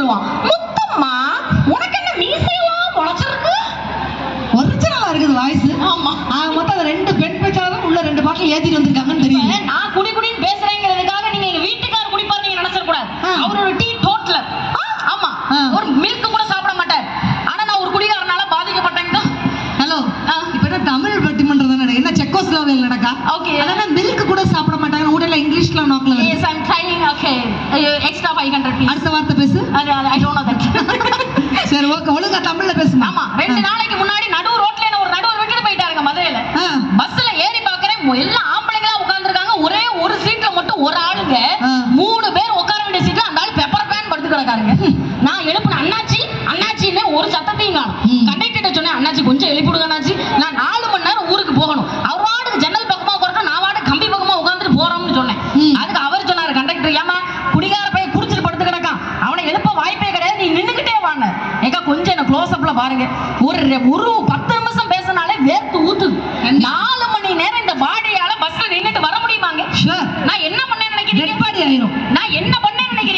சொல்லுவான், முத்தம்மா உனக்கு என்ன மீசையெல்லாம் முளைச்சிருக்கு. ஒரிஜினலா இருக்குது வாய்ஸ். ஆமா, மொத்தம் அந்த 2 பெண் பேச்சாளரும் உள்ள 2 பாட்டில் ஏத்திட்டு வந்திருக்காங்கன்னு தெரியும். நான் குடின்னு பேசுறேங்கிறதுக்காக நீங்க எங்க வீட்டுக்கார குடிப்பாரு நீங்க நினைச்சிட கூடாது. அவரோட டீ டோட்டலர். ஆமா, ஒரு மில்க் கூட சாப்பிட மாட்டார். ஆனா நான் ஒரு குடிகாரனால பாதிக்கப்பட்டேங்க. ஹலோ, இப்ப என்ன தமிழ் பட்டிமன்றம் தானே, என்ன செக்கோஸ்லோவேக்கியா நடக்கா? ஓகே, அதானே மில்க் கூட சாப்பிட மாட்டாங்க. உடனே இங்கிலீஷ்ல நோக்கல. Yes, I am trying. Okay, extra 500 please. அடுத்த வார்த்தை பேசு. I don't know that. சரி, ஓகே, ஒழுங்கா தமிழ்ல பேசுமா. ஆமா, 2 நாளைக்கு முன்னாடி நடு ரோட்ல என்ன ஒரு நடுவர் விட்டுட்டு போயிட்டாருங்க மதுரையில. பஸ்ல ஏறி பாக்குறேன், எல்லாம் ஆம்பளைங்களா உட்கார்ந்துருக்காங்க. ஒரே ஒரு சீட்ல மட்டும் ஒரு ஆளுங்க, 3 பேர் உட்கார வேண்டிய சீட்ல அந்த ஆளு பெப்பர் பேன் படுத்து கிடக்காருங்க. நான் எழுப்புன அண்ணாச்சி அண்ணாச்சின்னு ஒரு சத்தத்தையும் காணும். கண்டக்டர் சொன்னேன், அண்ணாச்சி கொஞ்சம் எழுப்பிடுங்க அண்ணாச்சி, நான் 4 மணி நேரம் ஊருக்கு போகணும். அவர் வாட்டுக்கு ஜன்னல் பக்கமா உட்காரட்டும், நான் வாட்டுக்கு கம்பி பக்கமா உட்காந்துட்டு போறோம்னு சொன்னேன். அதுக்கு அவர் சொன்னாரு, கண்டக்டர், ஏமா குடிகார பைய குடிச்சிட்டு படுத்து கிடக்கான், அவனை எழுப்ப வாய்ப்பே கிடையாது, நீ நின்னுக்கிட்டே வாங்க. ஏக்கா கொஞ்சம் என்ன க்ளோஸ் அப்ல பாருங்க. ஒரு 10 நிமிஷம் பேசினாலே வேர்த்து ஊத்துது.